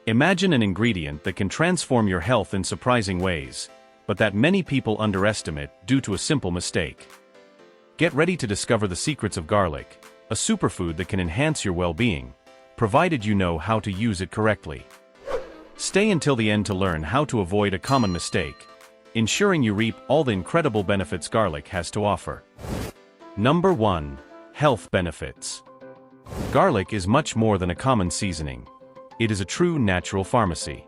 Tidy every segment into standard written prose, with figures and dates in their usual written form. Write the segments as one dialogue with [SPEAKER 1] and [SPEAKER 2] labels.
[SPEAKER 1] Imagine an ingredient that can transform your health in surprising ways, but that many people underestimate due to a simple mistake. Get ready to discover the secrets of garlic, a superfood that can enhance your well-being, provided you know how to use it correctly. Stay until the end to learn how to avoid a common mistake, ensuring you reap all the incredible benefits garlic has to offer. Number 1. Health benefits. Garlic is much more than a common seasoning. It is a true natural pharmacy.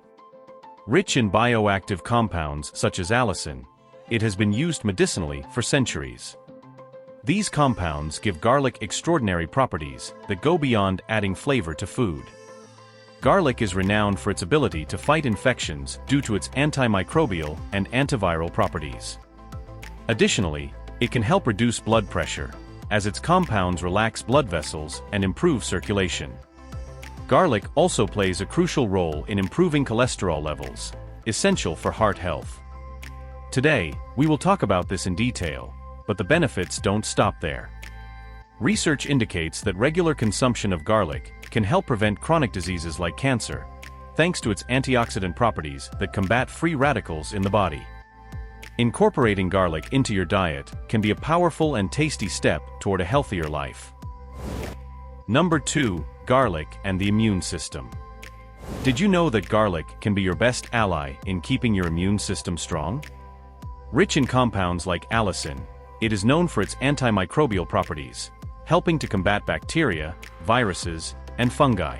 [SPEAKER 1] Rich in bioactive compounds such as allicin, it has been used medicinally for centuries. These compounds give garlic extraordinary properties that go beyond adding flavor to food. Garlic is renowned for its ability to fight infections due to its antimicrobial and antiviral properties. Additionally, it can help reduce blood pressure, as its compounds relax blood vessels and improve circulation. Garlic also plays a crucial role in improving cholesterol levels, essential for heart health. Today, we will talk about this in detail, but the benefits don't stop there. Research indicates that regular consumption of garlic can help prevent chronic diseases like cancer, thanks to its antioxidant properties that combat free radicals in the body. Incorporating garlic into your diet can be a powerful and tasty step toward a healthier life. Number 2. Garlic and the immune system. Did you know that garlic can be your best ally in keeping your immune system strong? Rich in compounds like allicin, it is known for its antimicrobial properties, helping to combat bacteria, viruses, and fungi.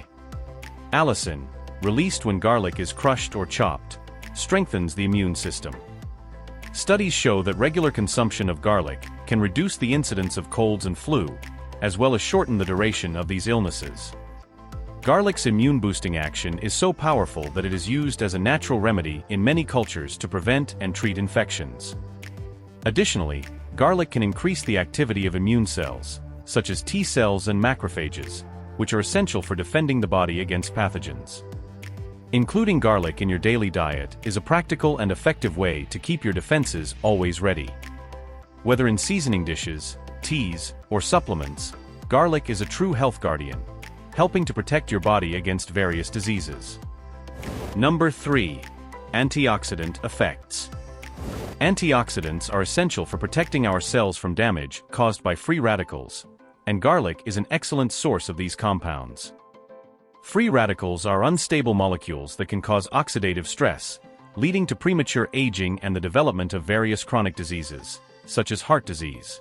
[SPEAKER 1] Allicin, released when garlic is crushed or chopped, strengthens the immune system. Studies show that regular consumption of garlic can reduce the incidence of colds and flu, as well as shorten the duration of these illnesses. Garlic's immune-boosting action is so powerful that it is used as a natural remedy in many cultures to prevent and treat infections. Additionally, garlic can increase the activity of immune cells, such as T cells and macrophages, which are essential for defending the body against pathogens. Including garlic in your daily diet is a practical and effective way to keep your defenses always ready. Whether in seasoning dishes, teas, or supplements, garlic is a true health guardian, helping to protect your body against various diseases. Number 3. Antioxidant effects. Antioxidants are essential for protecting our cells from damage caused by free radicals, and garlic is an excellent source of these compounds. Free radicals are unstable molecules that can cause oxidative stress, leading to premature aging and the development of various chronic diseases, such as heart disease.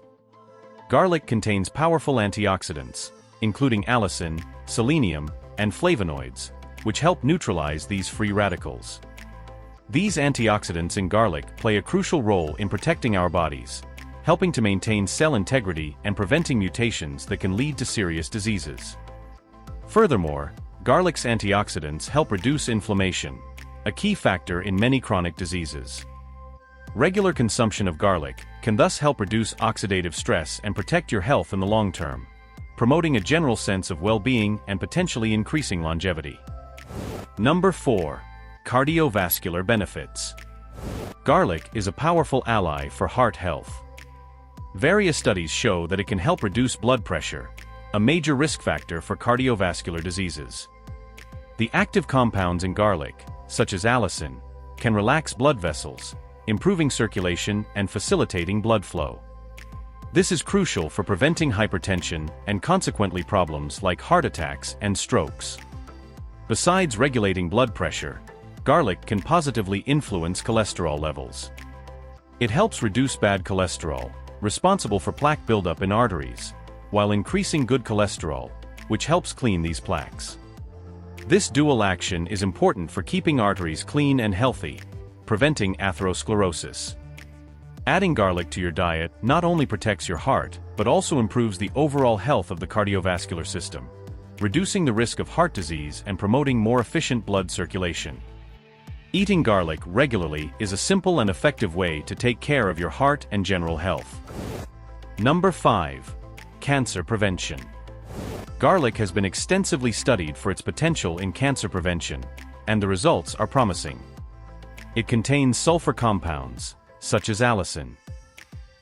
[SPEAKER 1] Garlic contains powerful antioxidants, including allicin, selenium, and flavonoids, which help neutralize these free radicals. These antioxidants in garlic play a crucial role in protecting our bodies, helping to maintain cell integrity and preventing mutations that can lead to serious diseases. Furthermore, garlic's antioxidants help reduce inflammation, a key factor in many chronic diseases. Regular consumption of garlic can thus help reduce oxidative stress and protect your health in the long term, promoting a general sense of well-being and potentially increasing longevity. Number 4. Cardiovascular benefits. Garlic is a powerful ally for heart health. Various studies show that it can help reduce blood pressure, a major risk factor for cardiovascular diseases. The active compounds in garlic, such as allicin, can relax blood vessels, improving circulation and facilitating blood flow. This is crucial for preventing hypertension and consequently problems like heart attacks and strokes. Besides regulating blood pressure, garlic can positively influence cholesterol levels. It helps reduce bad cholesterol, responsible for plaque buildup in arteries, while increasing good cholesterol, which helps clean these plaques. This dual action is important for keeping arteries clean and healthy, preventing atherosclerosis. Adding garlic to your diet not only protects your heart, but also improves the overall health of the cardiovascular system, reducing the risk of heart disease and promoting more efficient blood circulation. Eating garlic regularly is a simple and effective way to take care of your heart and general health. Number 5. Cancer prevention. Garlic has been extensively studied for its potential in cancer prevention, and the results are promising. It contains sulfur compounds, such as allicin.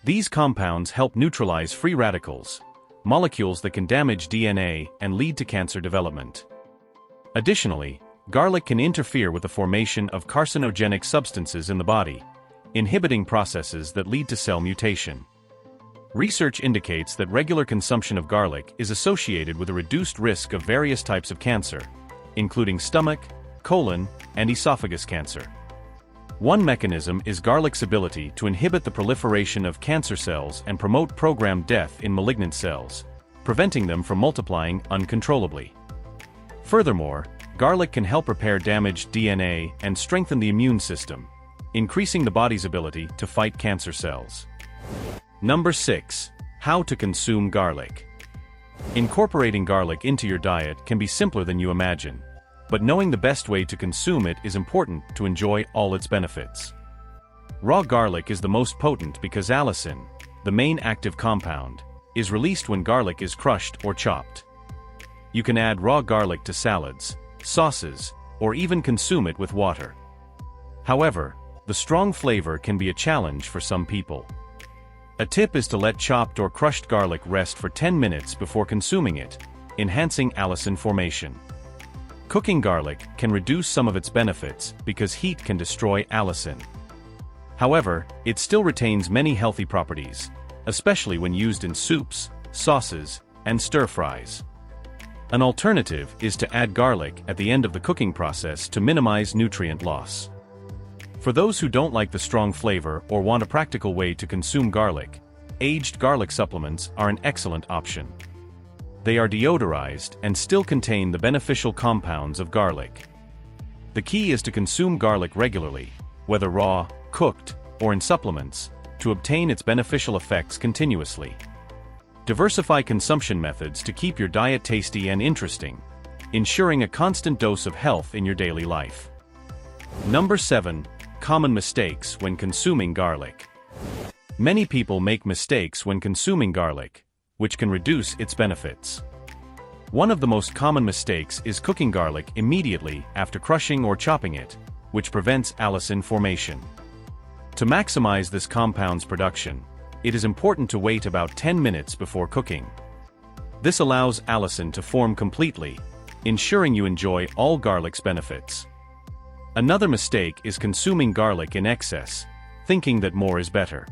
[SPEAKER 1] These compounds help neutralize free radicals, molecules that can damage DNA and lead to cancer development. Additionally, garlic can interfere with the formation of carcinogenic substances in the body, inhibiting processes that lead to cell mutation. Research indicates that regular consumption of garlic is associated with a reduced risk of various types of cancer, including stomach, colon, and esophagus cancer. One mechanism is garlic's ability to inhibit the proliferation of cancer cells and promote programmed death in malignant cells, preventing them from multiplying uncontrollably. Furthermore, garlic can help repair damaged DNA and strengthen the immune system, increasing the body's ability to fight cancer cells. Number 6. How to consume garlic. Incorporating garlic into your diet can be simpler than you imagine, but knowing the best way to consume it is important to enjoy all its benefits. Raw garlic is the most potent because allicin, the main active compound, is released when garlic is crushed or chopped. You can add raw garlic to salads, sauces, or even consume it with water. However, the strong flavor can be a challenge for some people. A tip is to let chopped or crushed garlic rest for 10 minutes before consuming it, enhancing allicin formation. Cooking garlic can reduce some of its benefits because heat can destroy allicin. However, it still retains many healthy properties, especially when used in soups, sauces, and stir-fries. An alternative is to add garlic at the end of the cooking process to minimize nutrient loss. For those who don't like the strong flavor or want a practical way to consume garlic, aged garlic supplements are an excellent option. They are deodorized and still contain the beneficial compounds of garlic. The key is to consume garlic regularly, whether raw, cooked, or in supplements, to obtain its beneficial effects continuously. Diversify consumption methods to keep your diet tasty and interesting, ensuring a constant dose of health in your daily life. Number 7. Common mistakes when consuming garlic. Many people make mistakes when consuming garlic, which can reduce its benefits. One of the most common mistakes is cooking garlic immediately after crushing or chopping it, which prevents allicin formation. To maximize this compound's production, it is important to wait about 10 minutes before cooking. This allows allicin to form completely, ensuring you enjoy all garlic's benefits. Another mistake is consuming garlic in excess, thinking that more is better.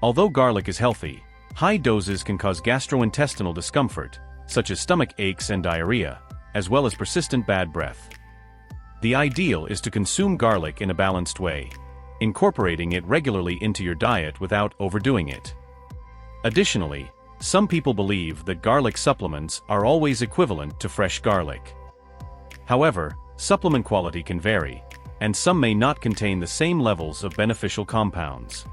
[SPEAKER 1] Although garlic is healthy, high doses can cause gastrointestinal discomfort, such as stomach aches and diarrhea, as well as persistent bad breath. The ideal is to consume garlic in a balanced way, incorporating it regularly into your diet without overdoing it. Additionally, some people believe that garlic supplements are always equivalent to fresh garlic. However, supplement quality can vary, and some may not contain the same levels of beneficial compounds.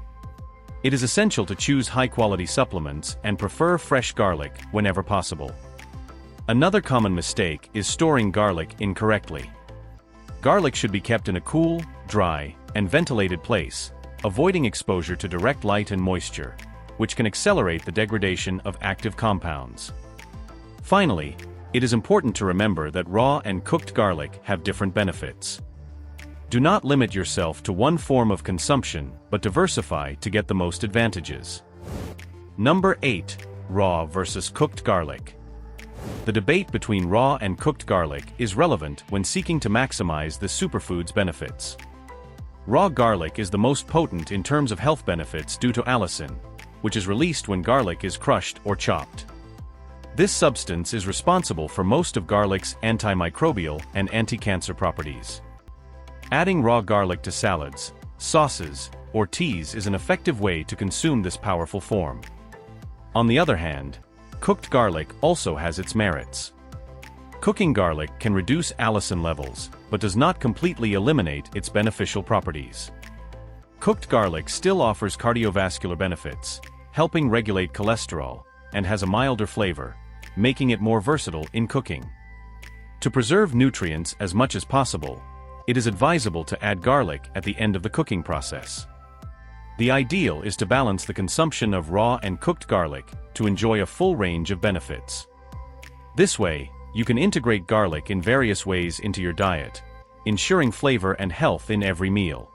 [SPEAKER 1] It is essential to choose high-quality supplements and prefer fresh garlic whenever possible. Another common mistake is storing garlic incorrectly. Garlic should be kept in a cool, dry, and ventilated place, avoiding exposure to direct light and moisture, which can accelerate the degradation of active compounds. Finally, it is important to remember that raw and cooked garlic have different benefits. Do not limit yourself to one form of consumption, but diversify to get the most advantages. Number 8. Raw versus cooked garlic. The debate between raw and cooked garlic is relevant when seeking to maximize the superfood's benefits. Raw garlic is the most potent in terms of health benefits due to allicin, which is released when garlic is crushed or chopped. This substance is responsible for most of garlic's antimicrobial and anti-cancer properties. Adding raw garlic to salads, sauces, or teas is an effective way to consume this powerful form. On the other hand, cooked garlic also has its merits. Cooking garlic can reduce allicin levels, but does not completely eliminate its beneficial properties. Cooked garlic still offers cardiovascular benefits, helping regulate cholesterol, and has a milder flavor, making it more versatile in cooking. To preserve nutrients as much as possible, it is advisable to add garlic at the end of the cooking process. The ideal is to balance the consumption of raw and cooked garlic to enjoy a full range of benefits. This way, you can integrate garlic in various ways into your diet, ensuring flavor and health in every meal.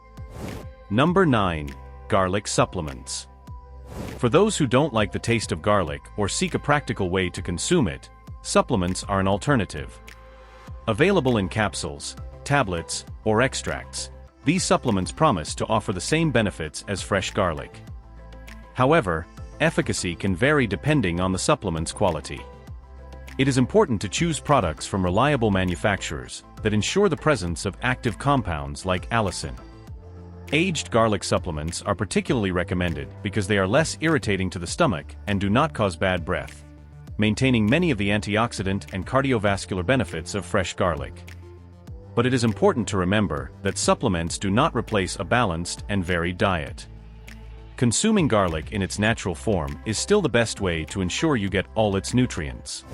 [SPEAKER 1] Number 9. Garlic supplements. For those who don't like the taste of garlic or seek a practical way to consume it, supplements are an alternative. Available in capsules, tablets, or extracts, these supplements promise to offer the same benefits as fresh garlic. However, efficacy can vary depending on the supplement's quality. It is important to choose products from reliable manufacturers that ensure the presence of active compounds like allicin. Aged garlic supplements are particularly recommended because they are less irritating to the stomach and do not cause bad breath, maintaining many of the antioxidant and cardiovascular benefits of fresh garlic. But it is important to remember that supplements do not replace a balanced and varied diet. Consuming garlic in its natural form is still the best way to ensure you get all its nutrients.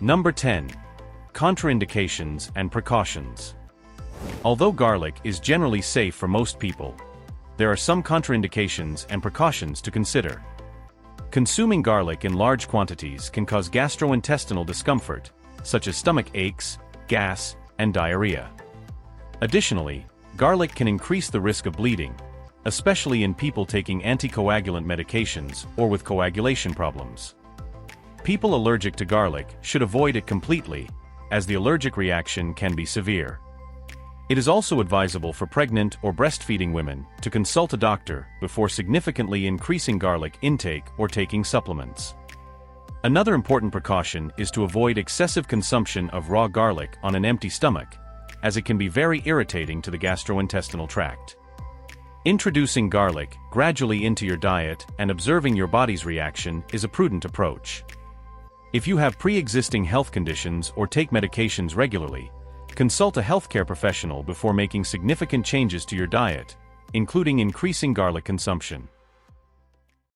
[SPEAKER 1] Number 10. Contraindications and precautions. Although garlic is generally safe for most people, there are some contraindications and precautions to consider. Consuming garlic in large quantities can cause gastrointestinal discomfort, such as stomach aches, gas, and diarrhea. Additionally, garlic can increase the risk of bleeding, especially in people taking anticoagulant medications or with coagulation problems. People allergic to garlic should avoid it completely, as the allergic reaction can be severe. It is also advisable for pregnant or breastfeeding women to consult a doctor before significantly increasing garlic intake or taking supplements. Another important precaution is to avoid excessive consumption of raw garlic on an empty stomach, as it can be very irritating to the gastrointestinal tract. Introducing garlic gradually into your diet and observing your body's reaction is a prudent approach. If you have pre-existing health conditions or take medications regularly, consult a healthcare professional before making significant changes to your diet, including increasing garlic consumption.